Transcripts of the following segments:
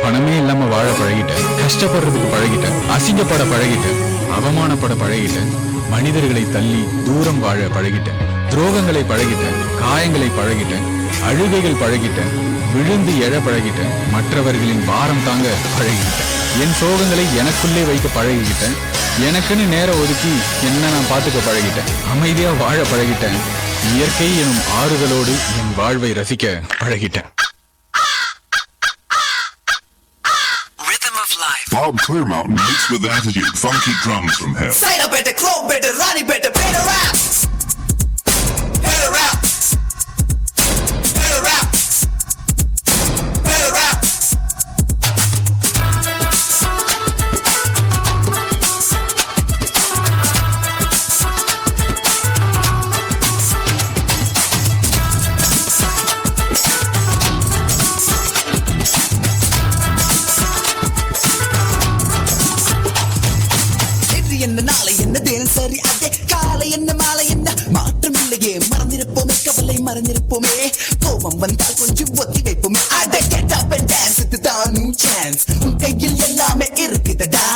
பணமே இல்லாம வாழ பழகிட்டேன், கஷ்டப்படுறதுக்கு பழகிட்டேன், அசிங்கப்பட பழகிட்டேன், அவமானப்பட பழகிட்டேன், மனிதர்களை தள்ளி தூரம் வாழ பழகிட்டேன், துரோகங்களை பழகிட்டேன், காயங்களை பழகிட்டேன், அழுகைகள் பழகிட்டேன், விழுந்து எழ பழகிட்டேன், மற்றவர்களின் பாரம் தாங்க பழகிட்டேன், என் சோகங்களை எனக்குள்ளே வைக்க பழகிக்கிட்டேன், எனக்குன்னு நேரம் ஒதுக்கி என்ன நான் பார்த்துக்க பழகிட்டேன், அமைதியா வாழ பழகிட்டேன், இயற்கை எனும் ஆறுதலோடு என் வாழ்வை ரசிக்க பழகிட்டேன். Bob Clearmountain mixed with attitude, funky drums from hell. Sign up at the club, better Ronnie, better rap. Better rap. Better rap. Better rap. என்ன நாளை என்ன தேன் சரி அதே காலை என்ன மாலை என்ன மாற்றம் இல்லையே மறந்திருப்போமே கவலை மறந்திருப்போமே கோபம் வந்தால் கொஞ்சம் ஒத்தி வைப்போமே அட கெட் அப் அண்ட் டான்ஸ் இதுதான் நியூ சான்ஸ் உன் கையில் எல்லாமே இருக்குதடா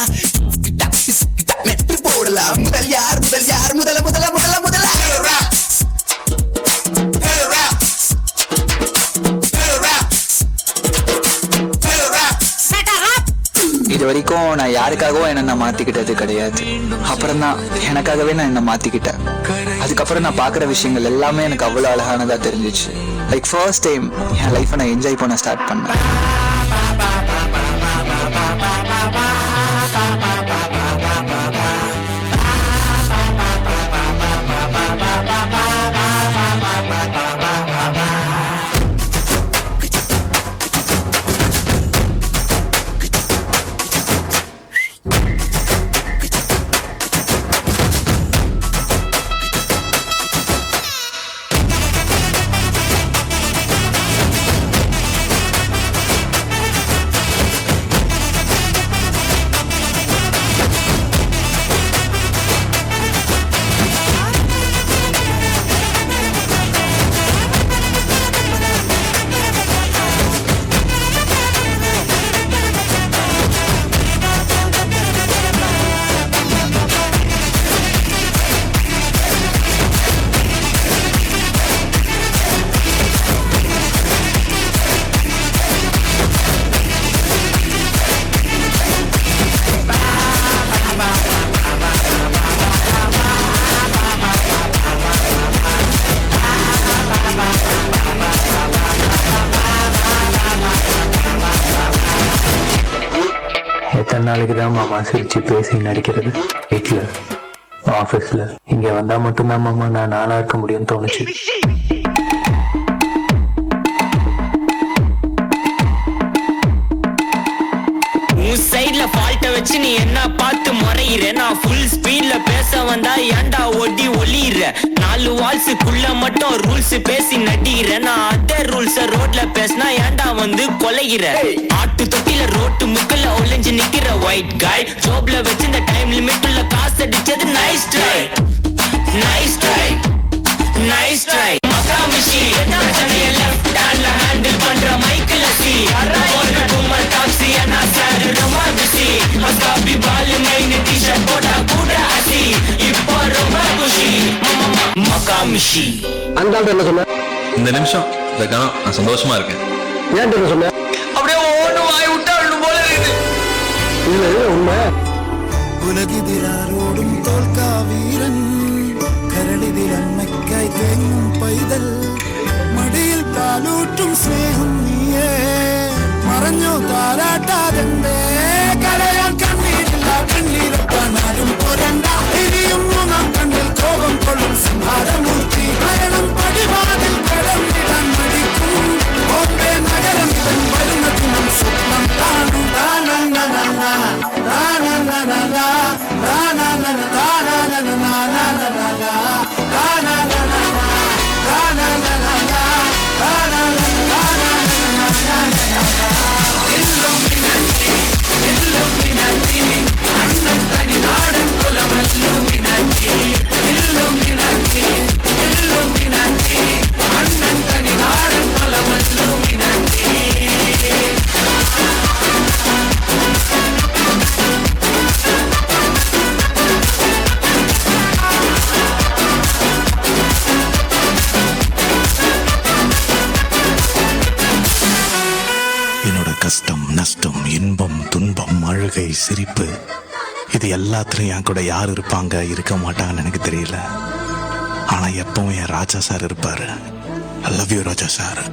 நெட்டு போடலாம் முதல் யார் முதல் யார் முதல முதல முதல முதல இது வரைக்கும் நான் யாருக்காகவும் என்ன நான் மாத்திக்கிட்டது கிடையாது. அப்புறம் தான் எனக்காகவே நான் என்ன மாத்திக்கிட்டேன். அதுக்கப்புறம் நான் பாக்குற விஷயங்கள் எல்லாமே எனக்கு அவ்வளவு அழகானதா தெரிஞ்சிச்சு. லைக் ஃபர்ஸ்ட் டைம் என் லைஃபை நான் என்ஜாய் பண்ண ஸ்டார்ட் பண்ணேன். எத்தனை நாளைக்கு தான் மாமா சிரிச்சு பேசி நடிக்கிறது? வீட்டுல, ஆபீஸ்ல, இங்க வந்தா மட்டும்தான் மாமா நான் நானா இருக்க முடியும்னு தோணுச்சு. சைட்ல ஃபால்ட்ட வச்சு நீ என்ன பார்த்து முறையிற? நான் ஃபுல் ஸ்பீட்ல பேச வந்தா ஏன்டா ஒடி ஒளியிற? 4 வால்ஸுக்குள்ள மட்டும் ரூல்ஸ் பேசி நடிகிற. நான் அதர் ரூல்ஸ ரோட்ல பேசினா ஏன்டா வந்து கொலைகிற? ஆட்டு தொட்டில ரோட்டு முக்கல்ல ஒளிஞ்சு நிக்கிற ஒயிட் காய். ஜோப்ல வச்சு இந்த டைம் லிமிட் உள்ள காசு அடிச்சது nice try, nice try, nice try. மகாமிஷி பிரச்சனைய லெஃப்ட் ஹேண்ட்ல ஹேண்டில் பண்ற மைக்கேல் சி. போடுற குமர் டாக்ஸி என்ன சார் ரொம்ப பிஸி. மஸ்காபி பால் மெயின் டி-ஷர்ட் போட்டா கூட அசி. இப்போ ரொம்ப குஷி மகாமிஷி. அந்த ஆள் என்ன சொன்ன? இந்த நிமிஷம் இந்த கணம் நான் சந்தோஷமா இருக்கேன். ஏன் என்ன சொன்ன? அப்படியே ஒண்ணு வாய் விட்டா போல இருக்குது. இல்ல உண்மை. உலகிதிராரோடும் தோல்கா வீரன் கரடிதில் அன்னைக்காய் தேங்கும் பைதல் மடியில் കാലൂറ്റും സ്നേഹം നീയേ മറഞ്ഞോ താരാട്ടാതെന്തേ കരയാൻ കണ്ണീരില്ല കണ്ണീരൊപ്പാനാരും പോരണ്ട ഇനിയും മൂന്നാം കണ്ണിൽ കോപം കൊള്ളും സിംഹാരമൂർത്തി മരണം പടിവാതിൽ കടന്നിടാൻ മടിക്കും ഓർമ്മ നഗരം ഇവൻ വരുന്നതിനും സ്വപ്നം കാണും Illuminati கஷ்டம், நஷ்டம், இன்பம், துன்பம், அழுகை, சிரிப்பு, இது எல்லாத்துலயும் என் கூட யார் இருப்பாங்க இருக்க மாட்டாங்கன்னு எனக்கு தெரியல. ஆனா எப்பவும் என் ராஜா சார் இருப்பாரு. I love you Raja sir.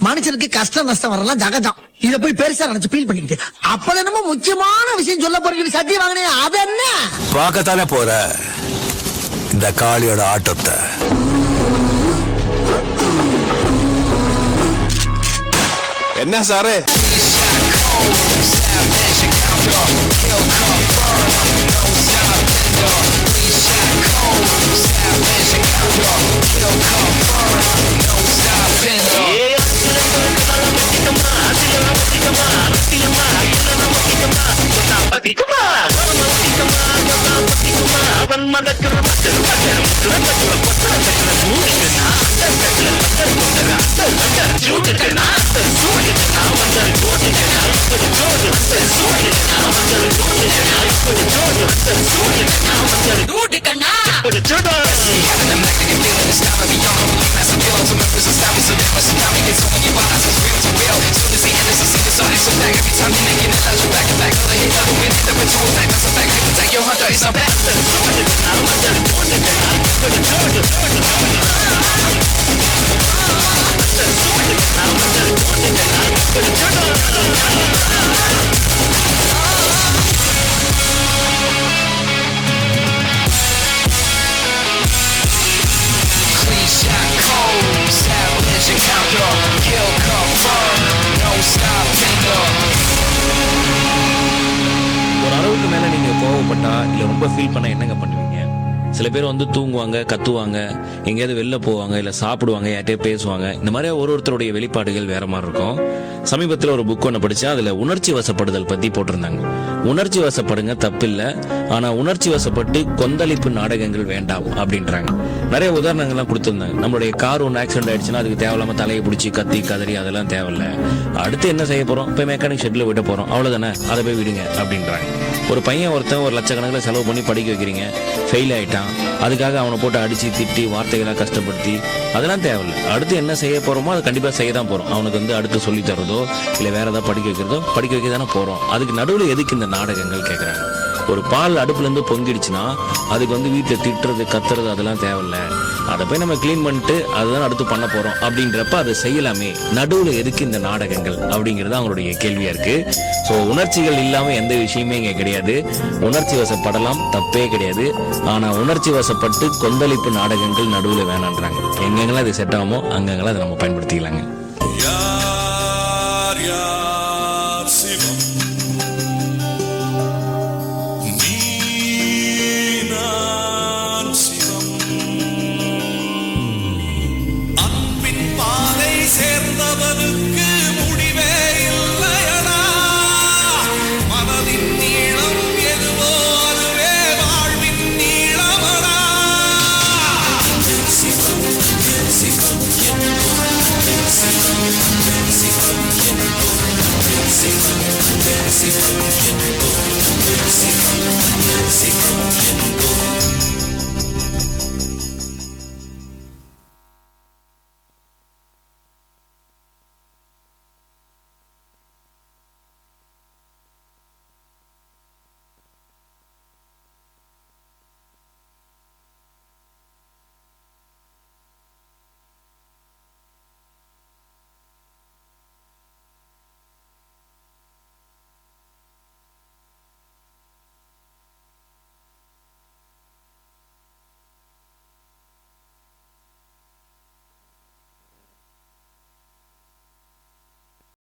மனுஷனுக்கு கஷ்டம் நஷ்டம் வரலாம் ஜகஜம். இத போய் பெருசா நினைச்சு ஃபீல் பண்ணிக்கிட்டு அப்ப என்னமோ முக்கியமான விஷயம் சொல்ல போறீங்க. சத்தியம் வாங்கினே அது என்ன பார்க்கத்தானே போற இந்த காளியோட ஆட்டத்தை. என்ன சாரு ஒரு அளவுக்கு மேல நீங்க கோவப்பட்டா இல்ல ரொம்ப ஃபீல் பண்ணா என்னங்க பண்ணுவீங்க? சில பேர் வந்து தூங்குவாங்க, கத்துவாங்க, எங்கேயாவது வெளில போவாங்க, இல்லை சாப்பிடுவாங்க, யார்கிட்டயே பேசுவாங்க. இந்த மாதிரி ஒருத்தருடைய வெளிப்பாடுகள் வேற மாதிரி இருக்கும். சமீபத்தில் ஒரு புக் ஒன்று படித்தேன். அதில் உணர்ச்சி வசப்படுதல் பற்றி போட்டிருந்தாங்க. உணர்ச்சி வசப்படுங்க தப்பில்லை, ஆனால் உணர்ச்சி வசப்பட்டு கொந்தளிப்பு நாடகங்கள் வேண்டாம் அப்படின்றாங்க. நிறைய உதாரணங்கள்லாம் கொடுத்துருந்தாங்க. நம்மளுடைய கார் ஒன்று ஆக்சிடென்ட் ஆயிடுச்சுன்னா அதுக்கு தேவையில்லாமல் தலையை பிடிச்சி கத்தி கதறி அதெல்லாம் தேவையில்லை. அடுத்து என்ன செய்ய போகிறோம்? இப்போ மெக்கானிக் ஷெட்டில் விட போகிறோம், அவ்வளோதானே, அதை போய் விடுங்க அப்படின்றாங்க. ஒரு பையன் ஒருத்தன் ஒரு லட்சக்கணக்கில் செலவு பண்ணி படிக்க வைக்கிறீங்க, ஃபெயில் ஆகிட்டான், அதுக்காக அவனை போட்டு அடித்து திட்டி வார்த்தைகளாக கஷ்டப்படுத்தி அதெல்லாம் தேவையில்லை. அடுத்து என்ன செய்ய போகிறோமோ அதை கண்டிப்பாக செய்ய தான் போகிறோம். அவனுக்கு வந்து அடுத்து சொல்லி தரதோ இல்லை வேறு ஏதாவது படிக்க வைக்கிறதோ படிக்க வைக்க தானே போகிறோம். அதுக்கு நடுவில் எதுக்கு இந்த நாடகங்கள் கேட்குறாங்க? ஒரு பால் அடுப்புலேருந்து பொங்கிடுச்சுன்னா அதுக்கு வந்து வீட்டில் திட்டுறது கத்துறது அதெல்லாம் தேவையில்லை. அதை போய் நம்ம க்ளீன் பண்ணிட்டு அதுதான் அடுத்து பண்ண போகிறோம் அப்படின்றப்ப அதை செய்யலாமே. நடுவில் எதுக்கு இந்த நாடகங்கள் அப்படிங்கிறது அவங்களுடைய கேள்வியாக இருக்குது. ஸோ உணர்ச்சிகள் இல்லாமல் எந்த விஷயமே இங்கே கிடையாது. உணர்ச்சி வசப்படலாம், தப்பே கிடையாது. ஆனால் உணர்ச்சி வசப்பட்டு கொந்தளிப்பு நாடகங்கள் நடுவில் வேணான்றாங்க. எங்கெங்கெல்லாம் அது செட் ஆகுமோ அங்கெங்கெல்லாம் அதை நம்ம பயன்படுத்திக்கலாங்க. சேர்ந்தவனுக்கு முடிவே இல்லையடா, மனதின் நீளம் எதுவோ அதுவே வாழ்வின் நீளமடா. சிவம் சிவம் சிவம் சிவம்